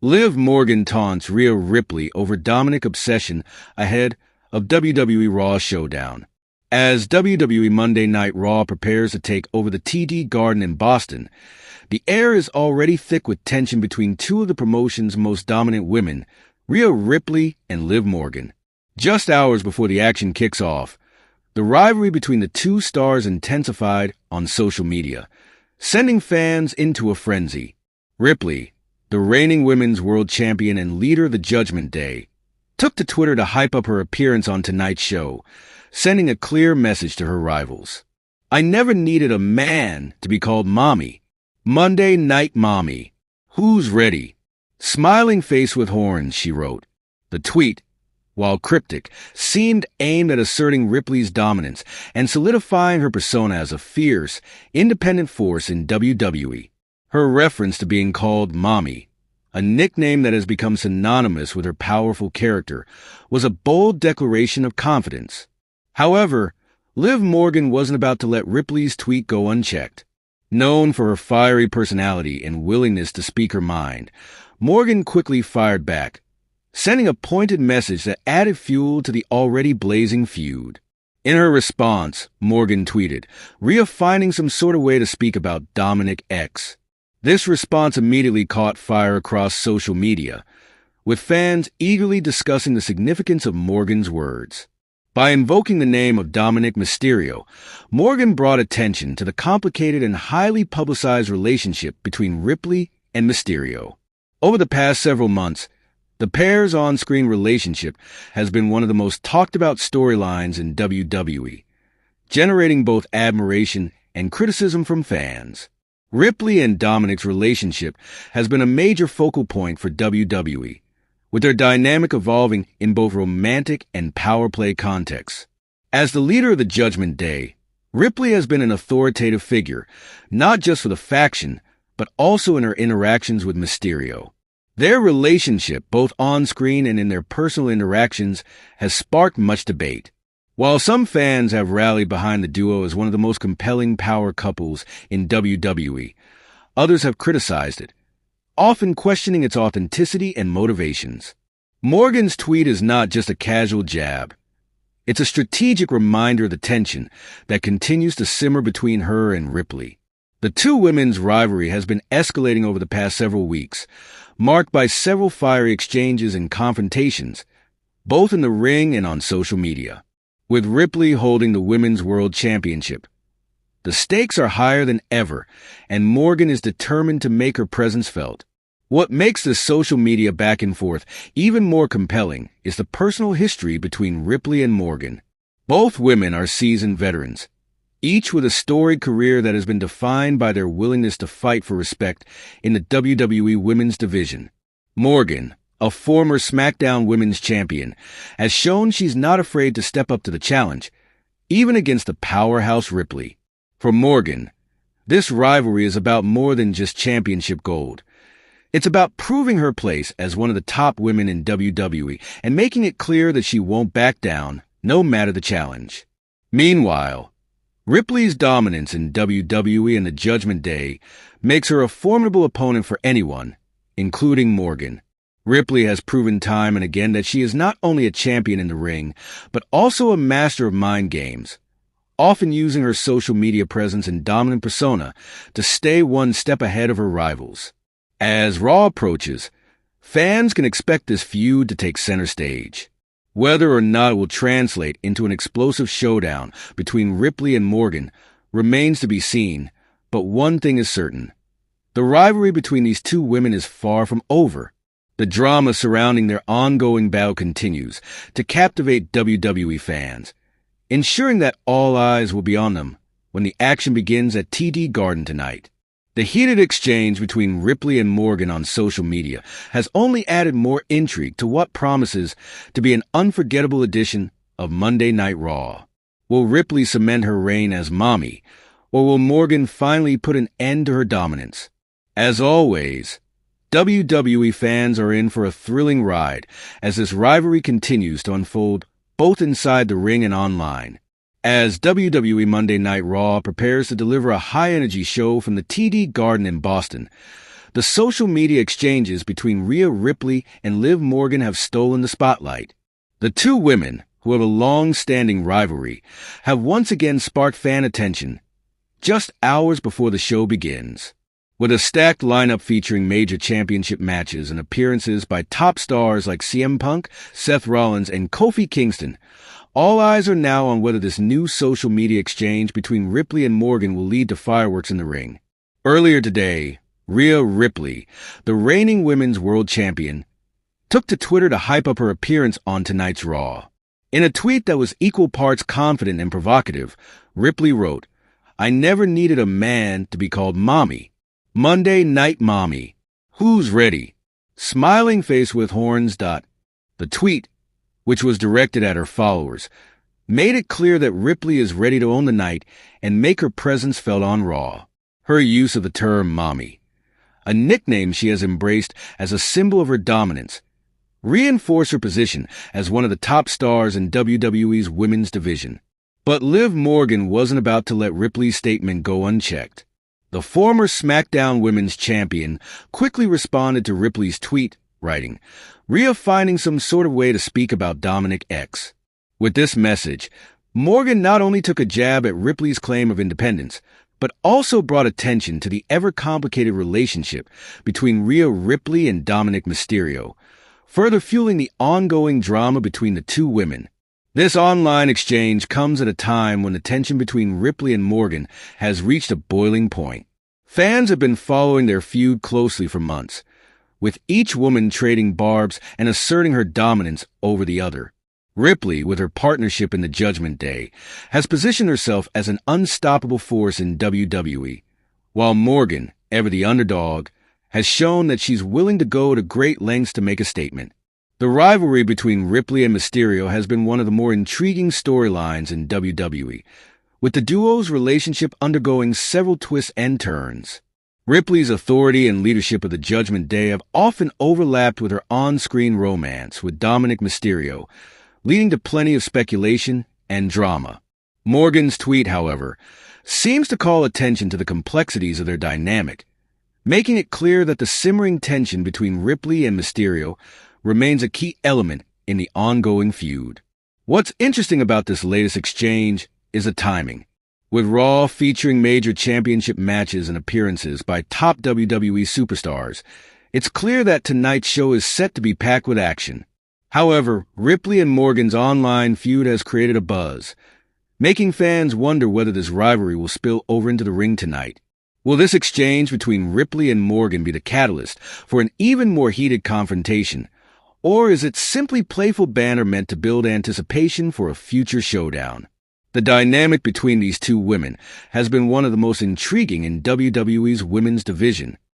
Liv Morgan taunts Rhea Ripley over Dominik obsession ahead of WWE Raw Showdown. As WWE Monday Night Raw prepares to take over the TD Garden in Boston, the air is already thick with tension between two of the promotion's most dominant women, Rhea Ripley and Liv Morgan. Just hours before the action kicks off, the rivalry between the two stars intensified on social media, sending fans into a frenzy. Ripley, the reigning women's world champion and leader of the Judgment Day, took to Twitter to hype up her appearance on tonight's show, sending a clear message to her rivals. "I never needed a man to be called Mommy. Monday Night Mommy. Who's ready?" Smiling face with horns, she wrote. The tweet, while cryptic, seemed aimed at asserting Ripley's dominance and solidifying her persona as a fierce, independent force in WWE. Her reference to being called Mommy, a nickname that has become synonymous with her powerful character, was a bold declaration of confidence. However, Liv Morgan wasn't about to let Ripley's tweet go unchecked. Known for her fiery personality and willingness to speak her mind, Morgan quickly fired back, sending a pointed message that added fuel to the already blazing feud. In her response, Morgan tweeted, "Rhea finding some sort of way to speak about Dominik X." This response immediately caught fire across social media, with fans eagerly discussing the significance of Morgan's words. By invoking the name of Dominik Mysterio, Morgan brought attention to the complicated and highly publicized relationship between Ripley and Mysterio. Over the past several months, the pair's on-screen relationship has been one of the most talked-about storylines in WWE, generating both admiration and criticism from fans. Ripley and Dominik's relationship has been a major focal point for WWE, with their dynamic evolving in both romantic and power play contexts. As the leader of the Judgment Day, Ripley has been an authoritative figure, not just for the faction, but also in her interactions with Mysterio. Their relationship, both on-screen and in their personal interactions, has sparked much debate. While some fans have rallied behind the duo as one of the most compelling power couples in WWE, others have criticized it, often questioning its authenticity and motivations. Morgan's tweet is not just a casual jab. It's a strategic reminder of the tension that continues to simmer between her and Ripley. The two women's rivalry has been escalating over the past several weeks, marked by several fiery exchanges and confrontations, both in the ring and on social media. With Ripley holding the Women's World Championship, the stakes are higher than ever, and Morgan is determined to make her presence felt. What makes this social media back and forth even more compelling is the personal history between Ripley and Morgan. Both women are seasoned veterans, each with a storied career that has been defined by their willingness to fight for respect in the WWE Women's Division. Morgan, a former SmackDown Women's Champion, has shown she's not afraid to step up to the challenge, even against the powerhouse Ripley. For Morgan, this rivalry is about more than just championship gold. It's about proving her place as one of the top women in WWE and making it clear that she won't back down, no matter the challenge. Meanwhile, Ripley's dominance in WWE and the Judgment Day makes her a formidable opponent for anyone, including Morgan. Ripley has proven time and again that she is not only a champion in the ring, but also a master of mind games, often using her social media presence and dominant persona to stay one step ahead of her rivals. As Raw approaches, fans can expect this feud to take center stage. Whether or not it will translate into an explosive showdown between Ripley and Morgan remains to be seen, but one thing is certain. The rivalry between these two women is far from over. The drama surrounding their ongoing battle continues to captivate WWE fans, ensuring that all eyes will be on them when the action begins at TD Garden tonight. The heated exchange between Ripley and Morgan on social media has only added more intrigue to what promises to be an unforgettable edition of Monday Night Raw. Will Ripley cement her reign as Mommy, or will Morgan finally put an end to her dominance? As always, WWE fans are in for a thrilling ride as this rivalry continues to unfold both inside the ring and online. As WWE Monday Night Raw prepares to deliver a high-energy show from the TD Garden in Boston, The social media exchanges between Rhea Ripley and Liv Morgan have stolen the spotlight. The two women, who have a long-standing rivalry, have once again sparked fan attention just hours before the show begins. With a stacked lineup featuring major championship matches and appearances by top stars like CM Punk, Seth Rollins, and Kofi Kingston, all eyes are now on whether this new social media exchange between Ripley and Morgan will lead to fireworks in the ring. Earlier today, Rhea Ripley, the reigning women's world champion, took to Twitter to hype up her appearance on tonight's Raw. In a tweet that was equal parts confident and provocative, Ripley wrote, "I never needed a man to be called Mommy. Monday Night Mommy. Who's ready? Smiling face with horns. The tweet, which was directed at her followers, made it clear that Ripley is ready to own the night and make her presence felt on Raw. Her use of the term Mommy, a nickname she has embraced as a symbol of her dominance, reinforced her position as one of the top stars in WWE's women's division. But Liv Morgan wasn't about to let Ripley's statement go unchecked. The former SmackDown Women's Champion quickly responded to Ripley's tweet, writing, "Rhea finding some sort of way to speak about Dominik X." With this message, Morgan not only took a jab at Ripley's claim of independence, but also brought attention to the ever-complicated relationship between Rhea Ripley and Dominik Mysterio, further fueling the ongoing drama between the two women. This online exchange comes at a time when the tension between Ripley and Morgan has reached a boiling point. Fans have been following their feud closely for months, with each woman trading barbs and asserting her dominance over the other. Ripley, with her partnership in the Judgment Day, has positioned herself as an unstoppable force in WWE, while Morgan, ever the underdog, has shown that she's willing to go to great lengths to make a statement. The rivalry between Ripley and Mysterio has been one of the more intriguing storylines in WWE, with the duo's relationship undergoing several twists and turns. Ripley's authority and leadership of the Judgment Day have often overlapped with her on-screen romance with Dominik Mysterio, leading to plenty of speculation and drama. Morgan's tweet, however, seems to call attention to the complexities of their dynamic, making it clear that the simmering tension between Ripley and Mysterio remains a key element in the ongoing feud. What's interesting about this latest exchange is the timing. With Raw featuring major championship matches and appearances by top WWE superstars, it's clear that tonight's show is set to be packed with action. However, Ripley and Morgan's online feud has created a buzz, making fans wonder whether this rivalry will spill over into the ring tonight. Will this exchange between Ripley and Morgan be the catalyst for an even more heated confrontation, or is it simply playful banter meant to build anticipation for a future showdown? The dynamic between these two women has been one of the most intriguing in WWE's women's division.